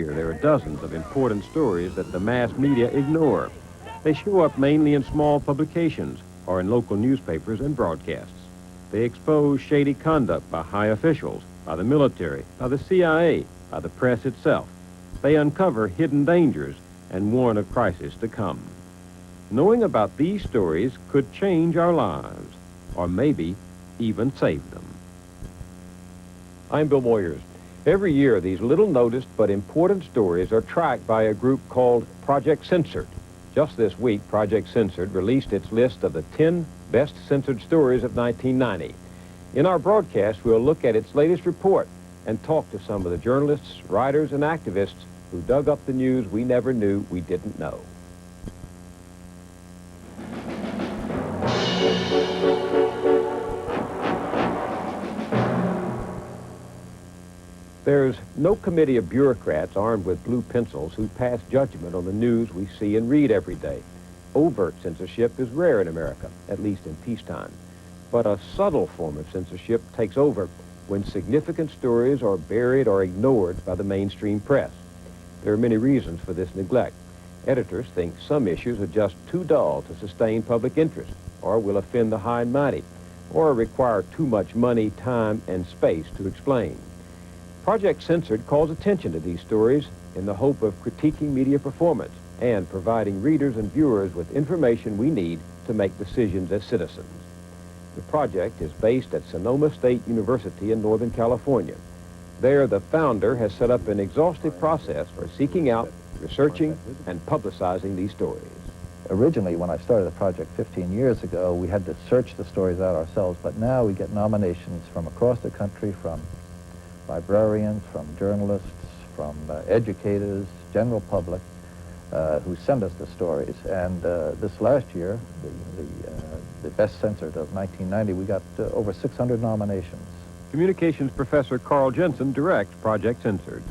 There are dozens of important stories that the mass media ignore. They show up mainly in small publications or in local newspapers and broadcasts. They expose shady conduct by high officials, by the military, by the CIA, by the press itself. They uncover hidden dangers and warn of crisis to come. Knowing about these stories could change our lives, or maybe even save them. I'm Bill Moyers. Every year, these little-noticed but important stories are tracked by a group called Project Censored. Just this week, Project Censored released its list of the 10 best censored stories of 1990. In our broadcast, we'll look at its latest report and talk to some of the journalists, writers, and activists who dug up the news we never knew we didn't know. There's no committee of bureaucrats armed with blue pencils who pass judgment on the news we see and read every day. Overt censorship is rare in America, at least in peacetime. But a subtle form of censorship takes over when significant stories are buried or ignored by the mainstream press. There are many reasons for this neglect. Editors think some issues are just too dull to sustain public interest, or will offend the high and mighty, or require too much money, time, and space to explain. Project Censored calls attention to these stories in the hope of critiquing media performance and providing readers and viewers with information we need to make decisions as citizens. The project is based at Sonoma State University in Northern California. There, the founder has set up an exhaustive process for seeking out, researching, and publicizing these stories. Originally, when I started the project 15 years ago, we had to search the stories out ourselves, but now we get nominations from across the country, from librarians, from journalists, from educators, general public, who send us the stories. And this last year, the best censored of 1990, we got over 600 nominations. Communications professor Carl Jensen directs Project Censored.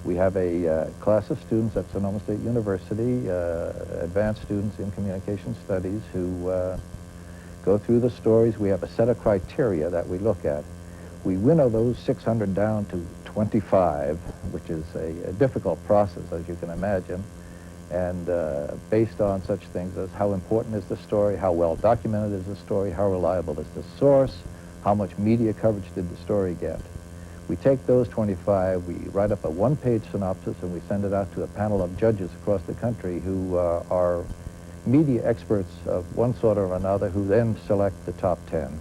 We have a class of students at Sonoma State University, advanced students in communication studies, who go through the stories. We have a set of criteria that we look at. We winnow those 600 down to 25, which is a difficult process, as you can imagine. And based on such things as how important is the story, how well documented is the story, how reliable is the source, how much media coverage did the story get. We take those 25, we write up a one-page synopsis, and we send it out to a panel of judges across the country who are media experts of one sort or another, who then select the top 10.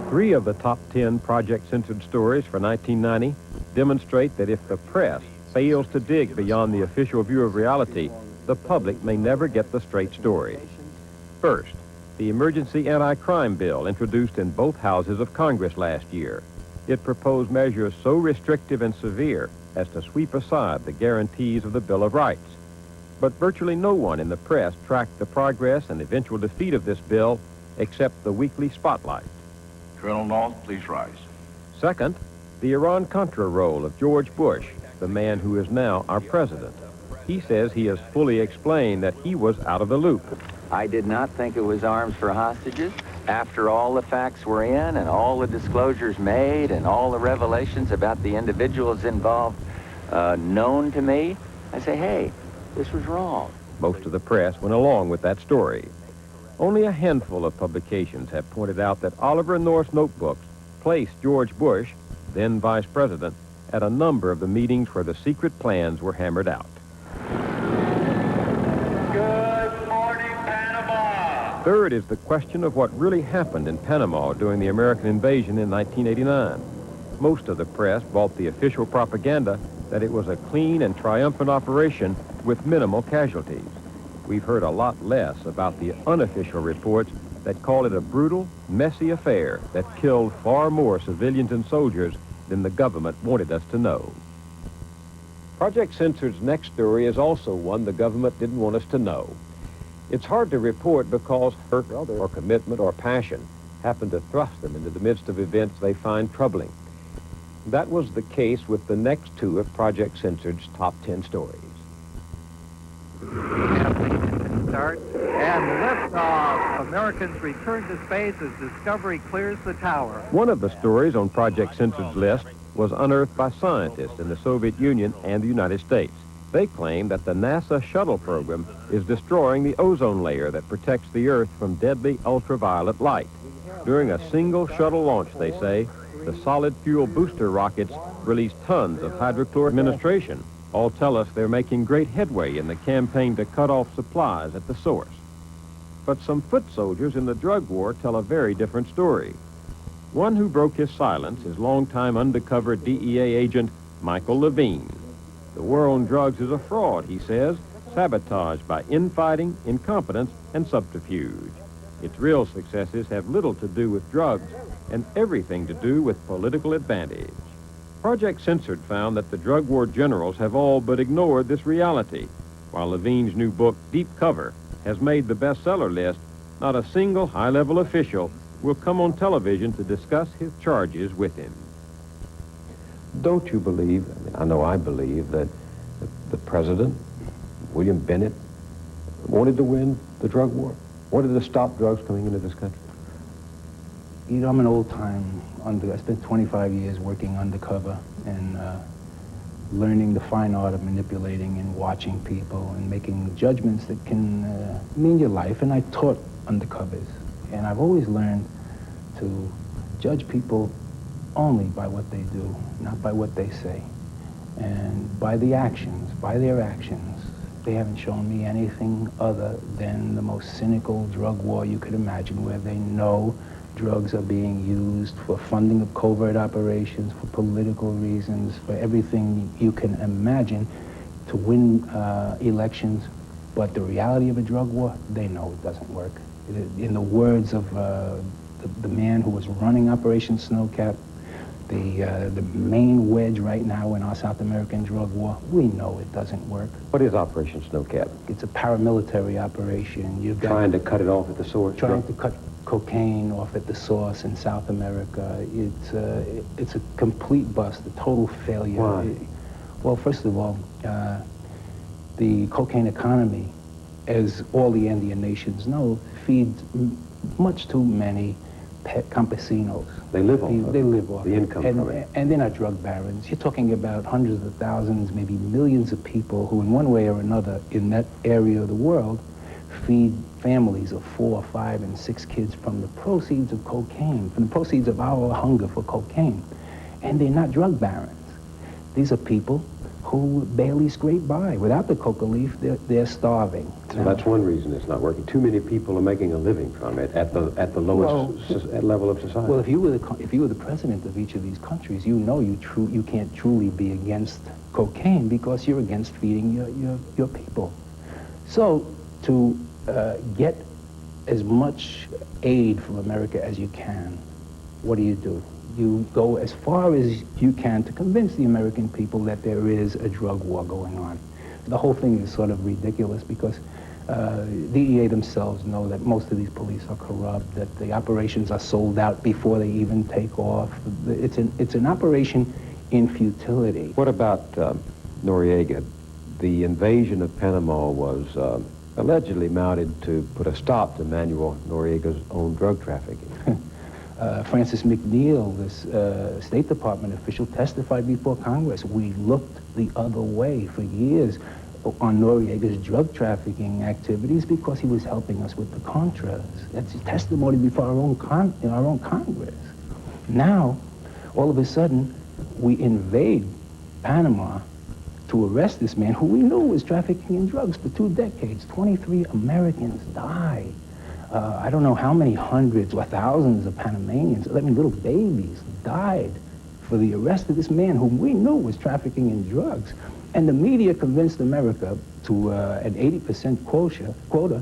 Three of the top 10 Project Censored stories for 1990 demonstrate that if the press fails to dig beyond the official view of reality, the public may never get the straight story. First, the emergency anti-crime bill introduced in both houses of Congress last year. It proposed measures so restrictive and severe as to sweep aside the guarantees of the Bill of Rights. But virtually no one in the press tracked the progress and eventual defeat of this bill except the weekly Spotlight. Colonel North, please rise. Second, the Iran-Contra role of George Bush, the man who is now our president. He says he has fully explained that he was out of the loop. I did not think it was arms for hostages. After all the facts were in and all the disclosures made and all the revelations about the individuals involved known to me, I say, hey, this was wrong. Most of the press went along with that story. Only a handful of publications have pointed out that Oliver North's notebooks placed George Bush, then vice president, at a number of the meetings where the secret plans were hammered out. Good morning, Panama. Third is the question of what really happened in Panama during the American invasion in 1989. Most of the press bought the official propaganda that it was a clean and triumphant operation with minimal casualties. We've heard a lot less about the unofficial reports that call it a brutal, messy affair that killed far more civilians and soldiers than the government wanted us to know. Project Censored's next story is also one the government didn't want us to know. It's hard to report because hurt or commitment or passion happen to thrust them into the midst of events they find troubling. That was the case with the next two of Project Censored's top 10 stories. starts. And liftoff. Americans return to space as Discovery clears the tower. One of the stories on Project Censored's list was unearthed by scientists in the Soviet Union and the United States. They claim that the NASA shuttle program is destroying the ozone layer that protects the Earth from deadly ultraviolet light. During a single shuttle launch, they say, the solid fuel booster rockets release tons of hydrochloric administration. All tell us they're making great headway in the campaign to cut off supplies at the source. But some foot soldiers in the drug war tell a very different story. One who broke his silence is longtime undercover DEA agent Michael Levine. The war on drugs is a fraud, he says, sabotaged by infighting, incompetence, and subterfuge. Its real successes have little to do with drugs and everything to do with political advantage. Project Censored found that the drug war generals have all but ignored this reality. While Levine's new book, Deep Cover, has made the bestseller list, not a single high-level official will come on television to discuss his charges with him. Don't you believe, I know I believe, that the president, William Bennett, wanted to win the drug war? Wanted to stop drugs coming into this country? You know, I'm an old-time I spent 25 years working undercover and learning the fine art of manipulating and watching people and making judgments that can mean your life. And I taught undercovers. And I've always learned to judge people only by what they do, not by what they say. And by the actions, by their actions, they haven't shown me anything other than the most cynical drug war you could imagine, where they know drugs are being used for funding of covert operations, for political reasons, for everything you can imagine to win elections. But the reality of a drug war, they know it doesn't work. In the words of the man who was running Operation Snowcap, the main wedge right now in our South American drug war, we know it doesn't work. What is Operation Snowcap? It's a paramilitary operation. You've got Trying to cut it off at the source? Trying to cut cocaine off at the source in South America. It's a complete bust, a total failure. Why? Well, first of all, the cocaine economy, as all the Andean nations know, feeds much too many pet campesinos. They live off the income from it. And they're not drug barons. You're talking about hundreds of thousands, maybe millions of people who in one way or another in that area of the world feed families of 4, 5, and 6 kids from the proceeds of cocaine, from the proceeds of our hunger for cocaine. And they're not drug barons. These are people who barely scrape by. Without the coca leaf, they're starving. So that's one reason it's not working. Too many people are making a living from it at the lowest level of society. Well, if you were the president of each of these countries, you know you can't truly be against cocaine because you're against feeding your people. So to get as much aid from America as you can, what do? You go as far as you can to convince the American people that there is a drug war going on. The whole thing is sort of ridiculous because DEA themselves know that most of these police are corrupt, that the operations are sold out before they even take off. It's an operation in futility. What about Noriega? The invasion of Panama was allegedly mounted to put a stop to Manuel Noriega's own drug trafficking. Francis McNeil, this State Department official, testified before Congress. We looked the other way for years on Noriega's drug trafficking activities because he was helping us with the Contras. That's testimony before our own Congress. Now, all of a sudden, we invade Panama to arrest this man who we knew was trafficking in drugs for 2 decades. 23 Americans died. I don't know how many hundreds or thousands of Panamanians, little babies, died for the arrest of this man whom we knew was trafficking in drugs. And the media convinced America to an 80% quota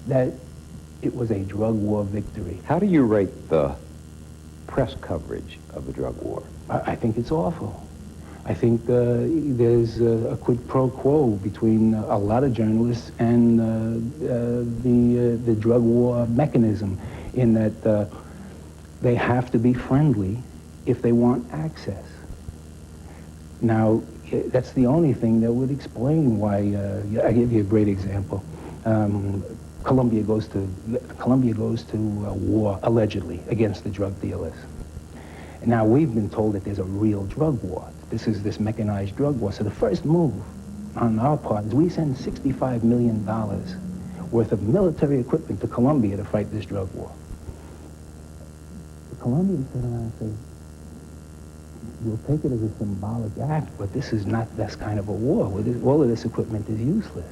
that it was a drug war victory. How do you rate the press coverage of the drug war? I think it's awful. I think there's a quid pro quo between a lot of journalists and the drug war mechanism, in that they have to be friendly if they want access. Now, that's the only thing that would explain why. I give you a great example. Colombia goes to war, allegedly, against the drug dealers. Now, we've been told that there's a real drug war. This is this mechanized drug war. So the first move on our part is we send $65 million worth of military equipment to Colombia to fight this drug war. The Colombians sit around and say, we'll take it as a symbolic act, but this is not this kind of a war. All of this equipment is useless.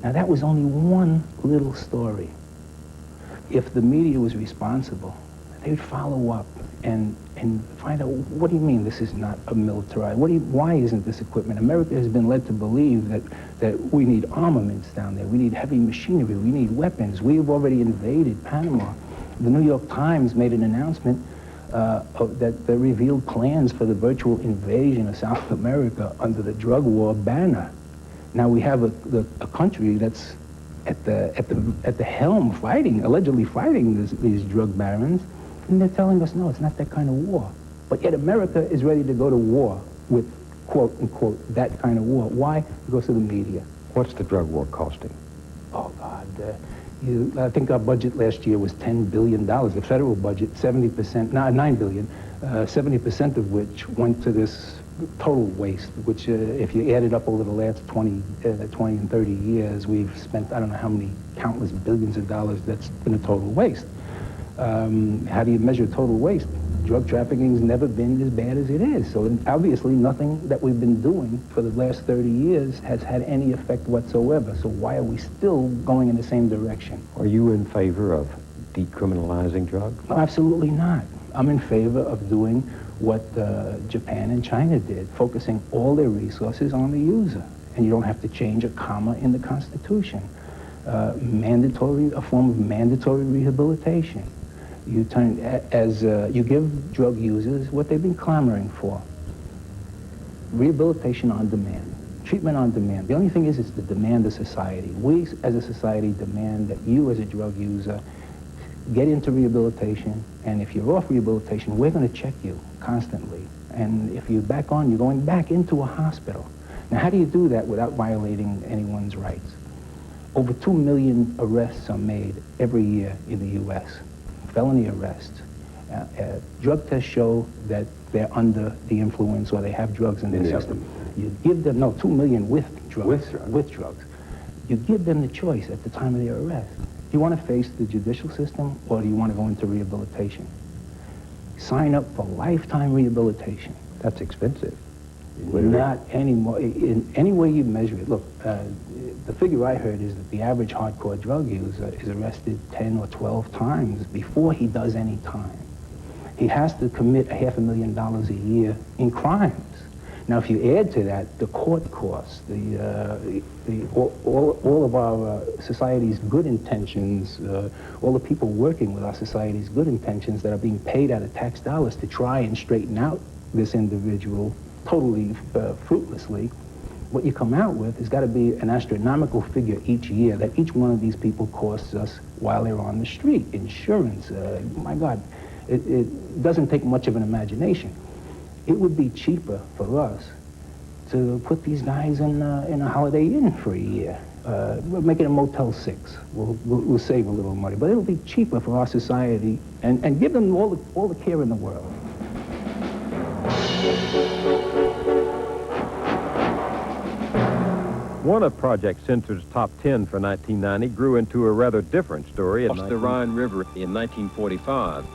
Now, that was only one little story. If the media was responsible, they would follow up and find out, what do you mean this is not a militarized? Why isn't this equipment? America has been led to believe that we need armaments down there. We need heavy machinery. We need weapons. We've already invaded Panama. The New York Times made an announcement that revealed plans for the virtual invasion of South America under the drug war banner. Now we have a country that's at the helm fighting, allegedly fighting these drug barons, and they're telling us, no, it's not that kind of war. But yet America is ready to go to war with, quote unquote, that kind of war. Why? Because of the media. What's the drug war costing? Oh, God. I think our budget last year was $10 billion. The federal budget, 70%, no, $9 billion, 70% of which went to this total waste, which if you add it up over the last 20 and 30 years, we've spent, I don't know how many countless billions of dollars that's been a total waste. How do you measure total waste? Drug trafficking's never been as bad as it is. So obviously nothing that we've been doing for the last 30 years has had any effect whatsoever. So why are we still going in the same direction? Are you in favor of decriminalizing drugs? No, absolutely not. I'm in favor of doing what Japan and China did, focusing all their resources on the user. And you don't have to change a comma in the Constitution. A form of mandatory rehabilitation. You give drug users what they've been clamoring for. Rehabilitation on demand, treatment on demand. The only thing is it's the demand of society. We as a society demand that you as a drug user get into rehabilitation, and if you're off rehabilitation, we're going to check you constantly. And if you're back on, you're going back into a hospital. Now, how do you do that without violating anyone's rights? Over 2 million arrests are made every year in the U.S. Felony arrests. Drug tests show that they're under the influence or they have drugs in their system. You give them, 2 million with drugs. With drugs. You give them the choice at the time of their arrest. Do you want to face the judicial system or do you want to go into rehabilitation? Sign up for lifetime rehabilitation. That's expensive. Not anymore. In any way you measure it. Look, the figure I heard is that the average hardcore drug user is arrested 10 or 12 times before he does any time. He has to commit $500,000 a year in crimes. Now, if you add to that the court costs, all of our society's good intentions, all the people working with our society's good intentions that are being paid out of tax dollars to try and straighten out this individual totally fruitlessly, what you come out with has got to be an astronomical figure each year that each one of these people costs us while they're on the street. Insurance, my God, it doesn't take much of an imagination. It would be cheaper for us to put these guys in a Holiday Inn for a year. We'll make it a Motel 6. We'll save a little money, but it'll be cheaper for our society and give them all the care in the world. One of Project Censored's top 10 for 1990 grew into a rather different story across the Rhine River in 1945.